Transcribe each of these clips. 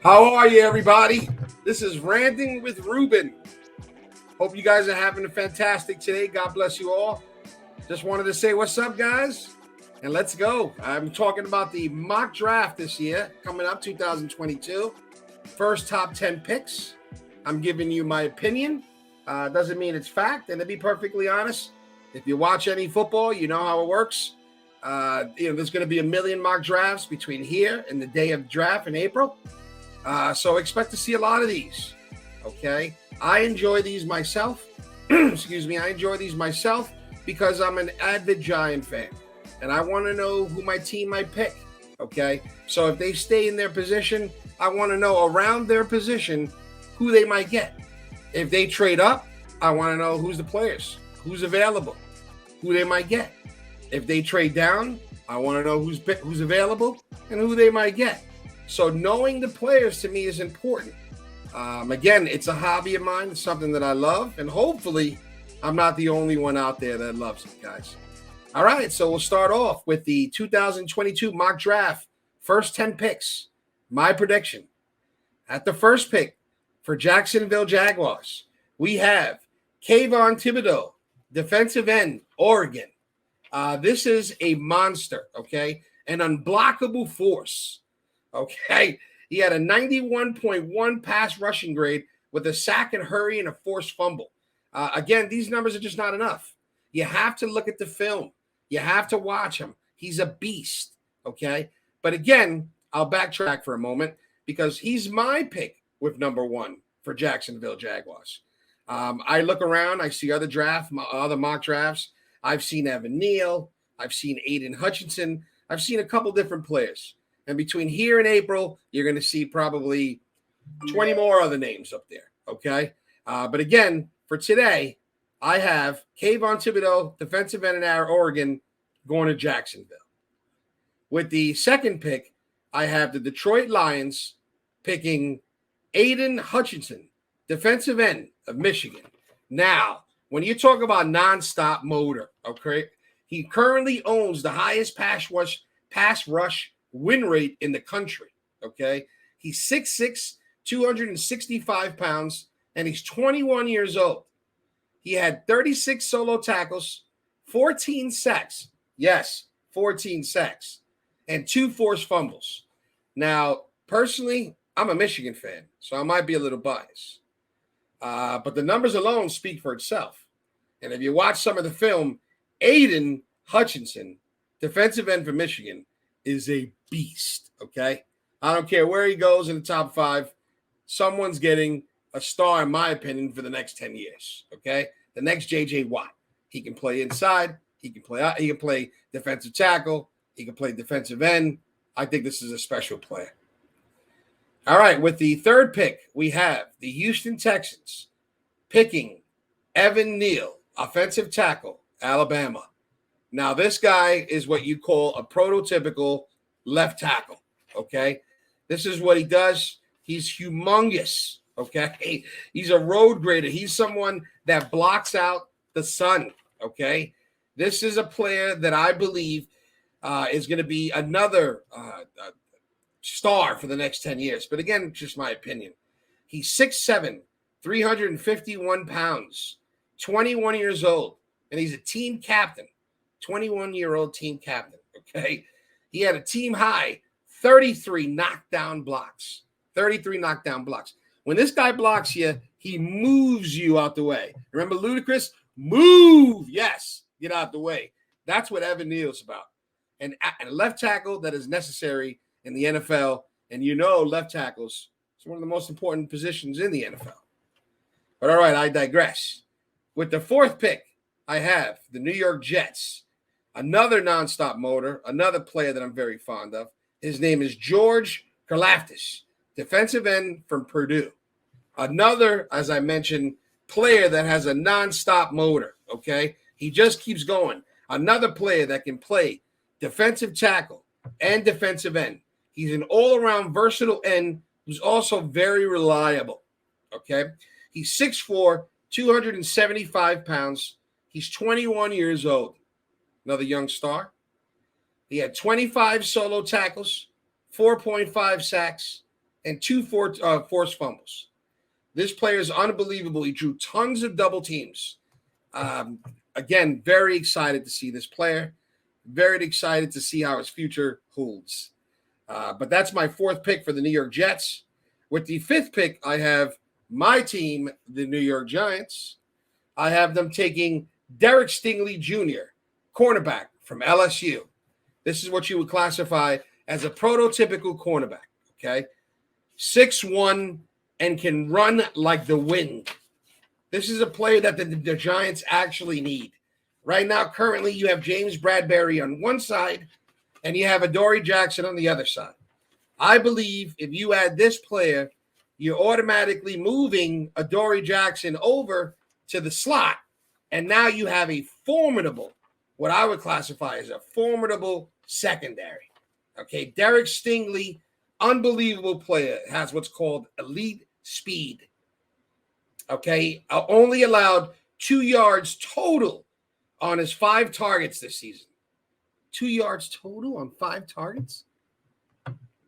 How are you, everybody? This is Ranting with Ruben. Hope you guys are having a fantastic today. God bless you all. Just wanted to say what's up, guys, and let's go. I'm talking about the mock draft this year, coming up 2022. First top 10 picks. I'm giving you my opinion. Doesn't mean it's fact. And to be perfectly honest, if you watch any football, you know how it works. There's going to be a million mock drafts between here and the day of draft in April. So expect to see a lot of these. Okay. I enjoy these myself. Excuse me. I enjoy these myself because I'm an avid Giant fan and I want to know who my team might pick. Okay. So if they stay in their position, I want to know around their position who they might get. If they trade up, I want to know who's the players, who's available, who they might get. If they trade down, I want to know who's available and who they might get. So knowing the players to me is important. Again, it's a hobby of mine. It's something that I love. And hopefully I'm not the only one out there that loves it, guys. All right, so we'll start off with the 2022 mock draft. First 10 picks. My prediction. At the first pick for Jacksonville Jaguars, we have Kayvon Thibodeaux, defensive end, Oregon. This is a monster, okay? An unblockable force. Okay, he had a 91.1 pass rushing grade with a sack and hurry and a forced fumble. Again, these numbers are just not enough. You have to look at the film. You have to watch him. He's a beast, okay? But again, I'll backtrack for a moment because he's my pick with number one for Jacksonville Jaguars. I look around. I see other mock drafts. I've seen Evan Neal. I've seen Aiden Hutchinson. I've seen a couple different players. And between here and April, you're going to see probably 20 more other names up there, okay? But again, for today, I have Kayvon Thibodeaux, defensive end in Oregon, going to Jacksonville. With the second pick, I have the Detroit Lions picking Aiden Hutchinson, defensive end of Michigan. Now, when you talk about nonstop motor, okay, he currently owns the highest pass rush win rate in the country, okay? He's 6'6", 265 pounds, and he's 21 years old. He had 36 solo tackles, 14 sacks. Yes, 14 sacks, and 2 forced fumbles. Now, personally, I'm a Michigan fan, so I might be a little biased. But the numbers alone speak for itself. And if you watch some of the film, Aiden Hutchinson, defensive end for Michigan, is a beast, okay? I don't care where he goes in the top 5. Someone's getting a star, in my opinion, for the next 10 years, okay? The next J.J. Watt. He can play inside. He can play out. He can play defensive tackle. He can play defensive end. I think this is a special player. All right, with the third pick, we have the Houston Texans picking Evan Neal, offensive tackle, Alabama. Now, this guy is what you call a prototypical left tackle, okay? This is what he does. He's humongous, okay? He's a road grader. He's someone that blocks out the sun, okay? This is a player that I believe is going to be another star for the next 10 years. But again, just my opinion. He's 6'7", 351 pounds, 21 years old, and he's a team captain. 21-year-old team captain, okay? He had a team high 33 knockdown blocks. 33 knockdown blocks. When this guy blocks you, he moves you out the way. Remember Ludacris? Move! Yes, get out the way. That's what Evan Neal's about. And a left tackle that is necessary in the NFL. And you know left tackles is one of the most important positions in the NFL. But all right, I digress. With the fourth pick, I have the New York Jets. Another nonstop motor, another player that I'm very fond of. His name is George Karlaftis, defensive end from Purdue. Another, as I mentioned, player that has a nonstop motor, okay? He just keeps going. Another player that can play defensive tackle and defensive end. He's an all-around versatile end who's also very reliable, okay? He's 6'4", 275 pounds. He's 21 years old. Another young star. He had 25 solo tackles, 4.5 sacks, and 2 forced fumbles. This player is unbelievable. He drew tons of double teams. Again, very excited to see this player. Very excited to see how his future holds. But that's my 4th pick for the New York Jets. With the 5th pick, I have my team, the New York Giants. I have them taking Derek Stingley Jr., cornerback from LSU. This is what you would classify as a prototypical cornerback, okay? 6'1", and can run like the wind. This is a player that the Giants actually need. Right now, currently, you have James Bradberry on one side, and you have Adoree Jackson on the other side. I believe if you add this player, you're automatically moving Adoree Jackson over to the slot, and now you have a formidable, what I would classify as a formidable secondary. Okay, Derek Stingley, unbelievable player, has what's called elite speed. Okay, only allowed 2 yards total on his 5 targets this season. 2 yards total on 5 targets?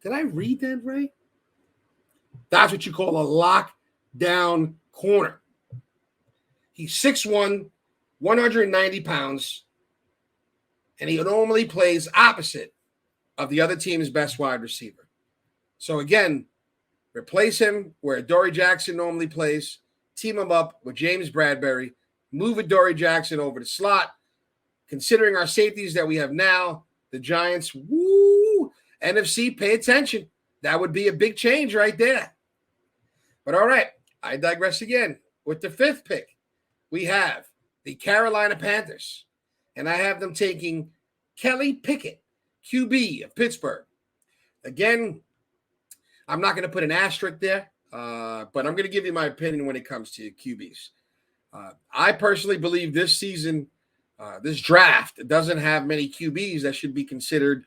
Did I read that right? That's what you call a lockdown corner. He's 6'1", 190 pounds, and he normally plays opposite of the other team's best wide receiver. So again, replace him where Adoree Jackson normally plays, team him up with James Bradberry, move Adoree Jackson over the slot. Considering our safeties that we have now, the Giants, NFC, pay attention. That would be a big change right there. But all right, I digress again. With the 5th pick, we have the Carolina Panthers, and I have them taking Kelly Pickett, QB of Pittsburgh. Again, I'm not going to put an asterisk there, but I'm going to give you my opinion when it comes to QBs. I personally believe this season, this draft doesn't have many QBs that should be considered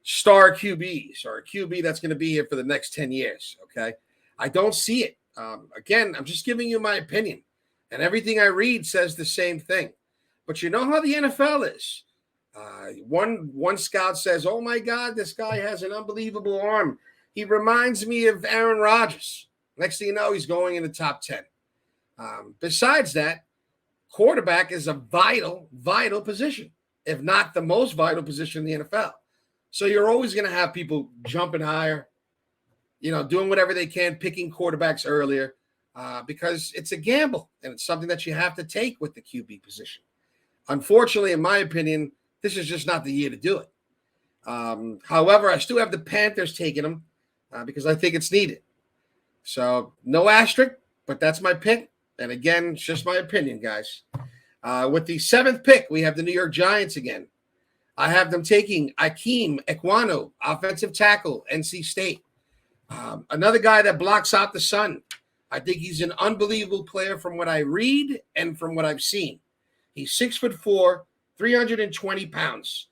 star QBs or a QB that's going to be here for the next 10 years, okay? I don't see it. Again, I'm just giving you my opinion, and everything I read says the same thing. But you know how the NFL is. One scout says, oh, my God, this guy has an unbelievable arm. He reminds me of Aaron Rodgers. Next thing you know, he's going in the top 10. Besides that, quarterback is a vital position, if not the most vital position in the NFL. So you're always going to have people jumping higher, doing whatever they can, picking quarterbacks earlier, because it's a gamble, and it's something that you have to take with the QB position. Unfortunately, in my opinion, this is just not the year to do it. However, I still have the Panthers taking them because I think it's needed. So no asterisk, but that's my pick. And again, it's just my opinion, guys. With the 7th pick, we have the New York Giants again. I have them taking Ikem Ekwonu, offensive tackle, NC State. Another guy that blocks out the sun. I think he's an unbelievable player from what I read and from what I've seen. He's 6'4", 320 pounds.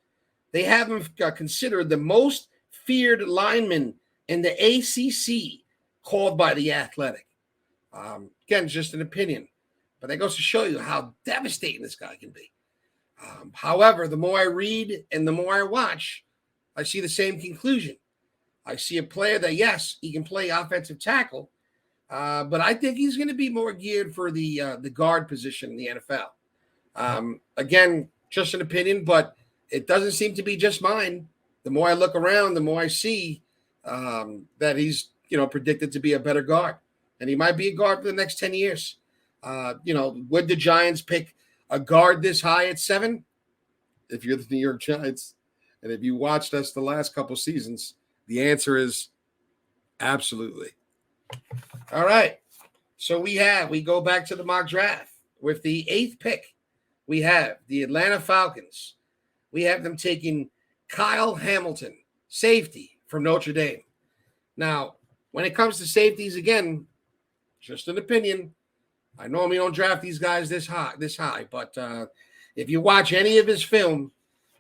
They have him considered the most feared lineman in the ACC, called by The Athletic. Again, just an opinion, but that goes to show you how devastating this guy can be. However, the more I read and the more I watch, I see the same conclusion. I see a player that, yes, he can play offensive tackle, but I think he's going to be more geared for the guard position in the NFL. Again, just an opinion, but it doesn't seem to be just mine. The more I look around, the more I see that he's, predicted to be a better guard, and he might be a guard for the next 10 years. Would the Giants pick a guard this high at 7? If you're the New York Giants, and if you watched us the last couple seasons, the answer is absolutely. All right. So we go back to the mock draft with the 8th pick. We have the Atlanta Falcons. We have them taking Kyle Hamilton, safety from Notre Dame. Now, when it comes to safeties, again, just an opinion. I normally don't draft these guys this high, but if you watch any of his film,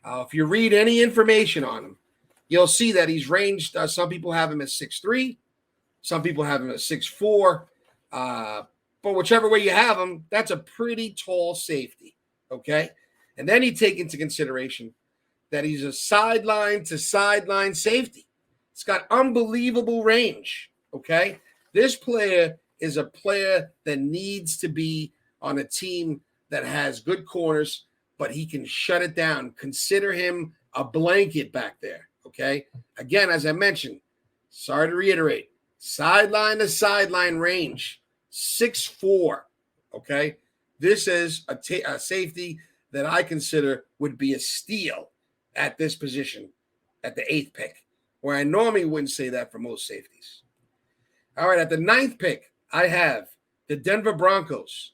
if you read any information on him, you'll see that he's ranged. Some people have him at 6'3", some people have him at 6'4", but whichever way you have him, that's a pretty tall safety, okay? And then you take into consideration that he's a sideline to sideline safety. It's got unbelievable range, okay? This player is a player that needs to be on a team that has good corners, but he can shut it down. Consider him a blanket back there, okay? Again, as I mentioned, sorry to reiterate, sideline to sideline range, 6'4", okay? This is a safety that I consider would be a steal at this position at the 8th pick, where I normally wouldn't say that for most safeties. All right, at the 9th pick, I have the Denver Broncos.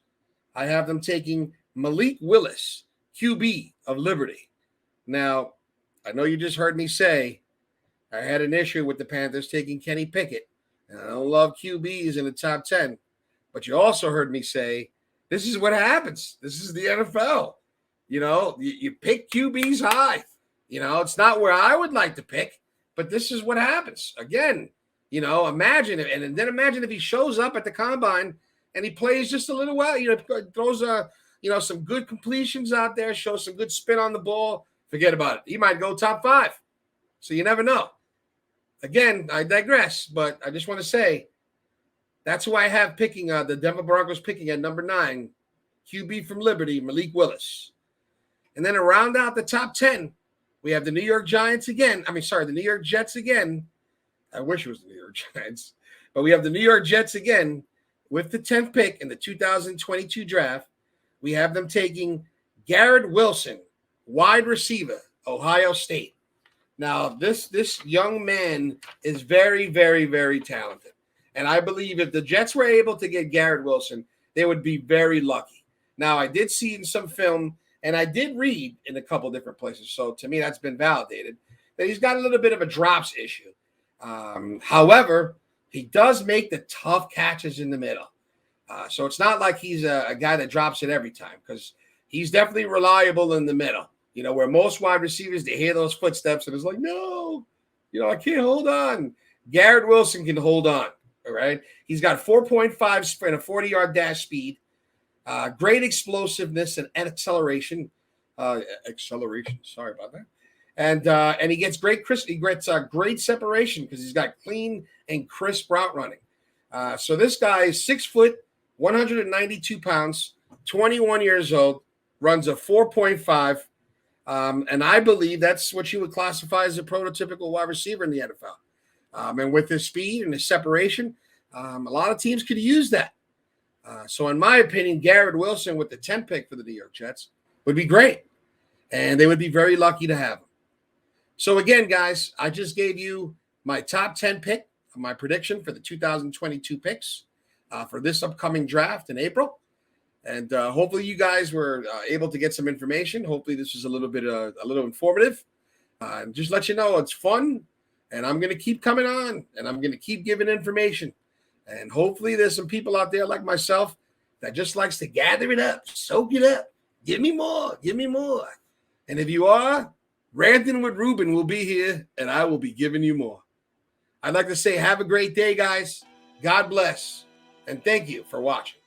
I have them taking Malik Willis, QB of Liberty. Now, I know you just heard me say I had an issue with the Panthers taking Kenny Pickett, and I don't love QBs in the top 10, but you also heard me say this is what happens. This is the NFL. You know, you pick QBs high. You know, it's not where I would like to pick, but this is what happens. Again, you know, imagine it, and then imagine if he shows up at the combine and he plays just a little well. You know, throws some good completions out there, shows some good spin on the ball. Forget about it. He might go top 5. So you never know. Again, I digress, but I just want to say that's who I have picking the Denver Broncos picking at number 9, QB from Liberty, Malik Willis. And then to round out the top 10, we have the New York Giants again. The New York Jets again. I wish it was the New York Giants. But we have the New York Jets again with the 10th pick in the 2022 draft. We have them taking Garrett Wilson, wide receiver, Ohio State. Now, this young man is very, very, very talented. And I believe if the Jets were able to get Garrett Wilson, they would be very lucky. Now, I did see in some film, and I did read in a couple different places, so to me that's been validated, that he's got a little bit of a drops issue. However, he does make the tough catches in the middle. So it's not like he's a guy that drops it every time, because he's definitely reliable in the middle. You know, where most wide receivers, they hear those footsteps and it's like, no, I can't hold on. Garrett Wilson can hold on, all right? He's got 4.5 sprint, a 40-yard dash speed, great explosiveness and acceleration. Sorry about that. And he gets great great separation because he's got clean and crisp route running. So this guy is 6 foot, 192 pounds, 21 years old, runs a 4.5. And I believe that's what you would classify as a prototypical wide receiver in the NFL. And with his speed and his separation, a lot of teams could use that. So in my opinion, Garrett Wilson with the 10th pick for the New York Jets would be great. And they would be very lucky to have him. So again, guys, I just gave you my top 10 pick, my prediction for the 2022 picks for this upcoming draft in April. And hopefully you guys were able to get some information. Hopefully this was a little informative. And just let you know it's fun. And I'm going to keep coming on. And I'm going to keep giving information. And hopefully there's some people out there like myself that just likes to gather it up, soak it up. Give me more. Give me more. And if you are, Ranting with Ruben will be here, and I will be giving you more. I'd like to say have a great day, guys. God bless. And thank you for watching.